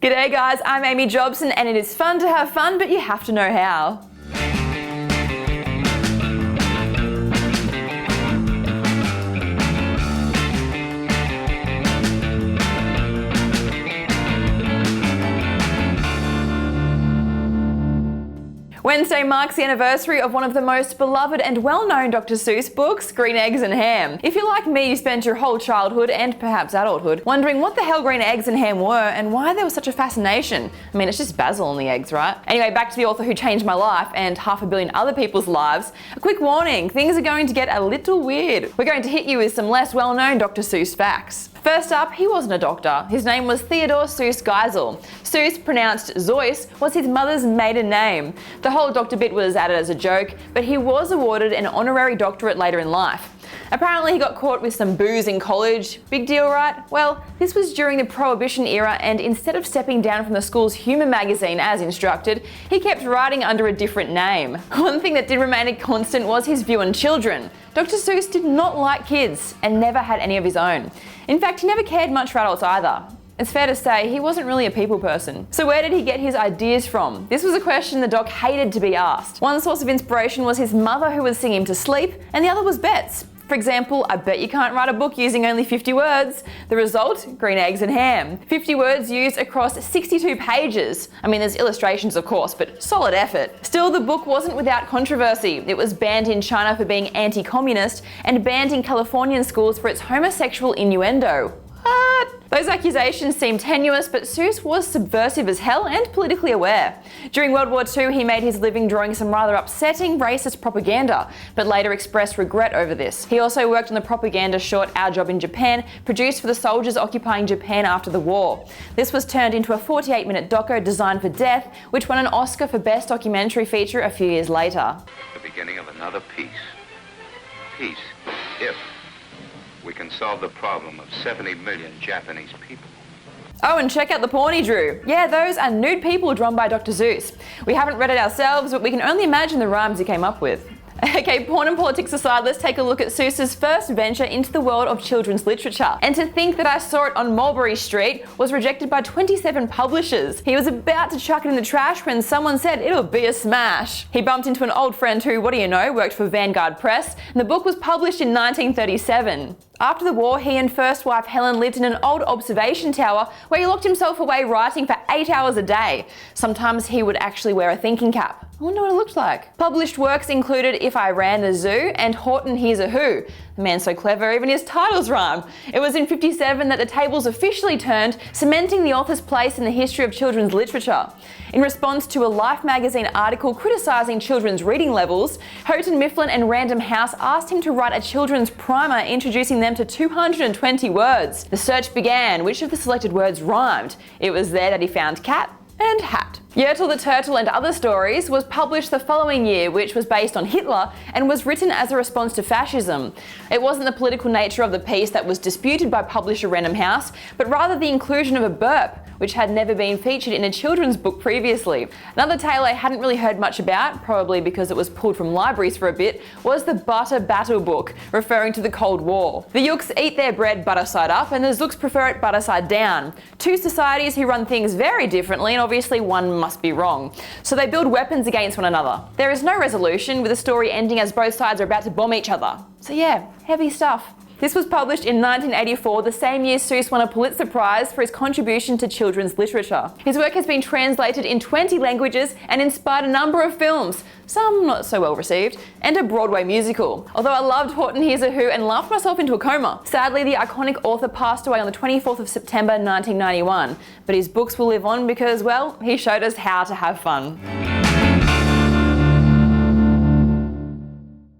G'day guys, I'm Amy Jobson and it is fun to have fun, but you have to know how. Wednesday marks the anniversary of one of the most beloved and well-known Dr Seuss books, Green Eggs and Ham. If you're like me, you spent your whole childhood and perhaps adulthood wondering what the hell green eggs and ham were and why there was such a fascination. I mean, it's just basil in the eggs, right? Anyway, back to the author who changed my life and 500 million other people's lives. A quick warning, things are going to get a little weird. We're going to hit you with some less well-known Dr Seuss facts. First up, he wasn't a doctor. His name was Theodore Seuss Geisel. Seuss, pronounced Seuss, was his mother's maiden name. The whole doctor bit was added as a joke, but he was awarded an honorary doctorate later in life. Apparently he got caught with some booze in college. Big deal, right? Well, this was during the Prohibition era, and instead of stepping down from the school's humour magazine as instructed, he kept writing under a different name. One thing that did remain a constant was his view on children. Dr Seuss did not like kids and never had any of his own. In fact, he never cared much for adults either. It's fair to say he wasn't really a people person. So where did he get his ideas from? This was a question the doc hated to be asked. One source of inspiration was his mother, who would sing him to sleep, and the other was bets. For example, I bet you can't write a book using only 50 words. The result? Green Eggs and Ham. 50 words used across 62 pages. I mean, there's illustrations of course, but solid effort. Still, the book wasn't without controversy. It was banned in China for being anti-communist and banned in Californian schools for its homosexual innuendo. What? Those accusations seem tenuous, but Seuss was subversive as hell and politically aware. During World War II, he made his living drawing some rather upsetting racist propaganda, but later expressed regret over this. He also worked on the propaganda short Our Job in Japan, produced for the soldiers occupying Japan after the war. This was turned into a 48-minute doco designed for death, which won an Oscar for Best Documentary Feature a few years later. The beginning of another peace. Peace, if we can solve the problem of 70 million Japanese people. Oh, and check out the porn he drew. Yeah, those are nude people drawn by Dr Seuss. We haven't read it ourselves, but we can only imagine the rhymes he came up with. Okay, porn and politics aside, let's take a look at Seuss's first venture into the world of children's literature. And to think that I saw it on Mulberry Street was rejected by 27 publishers. He was about to chuck it in the trash when someone said it'll be a smash. He bumped into an old friend who, what do you know, worked for Vanguard Press, and the book was published in 1937. After the war, he and first wife Helen lived in an old observation tower where he locked himself away writing for 8 hours a day. Sometimes he would actually wear a thinking cap. I wonder what it looked like. Published works included If I Ran the Zoo and Horton Hears a Who. The man's so clever, even his titles rhyme. It was in '57 that the tables officially turned, cementing the author's place in the history of children's literature. In response to a Life magazine article criticising children's reading levels, Houghton Mifflin and Random House asked him to write a children's primer introducing them to 220 words. The search began. Which of the selected words rhymed? It was there that he found cat and hat. Yertle the Turtle and Other Stories was published the following year, which was based on Hitler and was written as a response to fascism. It wasn't the political nature of the piece that was disputed by publisher Random House, but rather the inclusion of a burp, which had never been featured in a children's book previously. Another tale I hadn't really heard much about, probably because it was pulled from libraries for a bit, was the Butter Battle book, referring to the Cold War. The Yooks eat their bread butter side up and the Zooks prefer it butter side down. Two societies who run things very differently, and obviously one must be wrong. So they build weapons against one another. There is no resolution, with the story ending as both sides are about to bomb each other. So yeah, heavy stuff. This was published in 1984, the same year Seuss won a Pulitzer Prize for his contribution to children's literature. His work has been translated in 20 languages and inspired a number of films, some not so well received, and a Broadway musical. Although I loved Horton Hears a Who and laughed myself into a coma. Sadly, the iconic author passed away on the 24th of September 1991, but his books will live on because, well, he showed us how to have fun.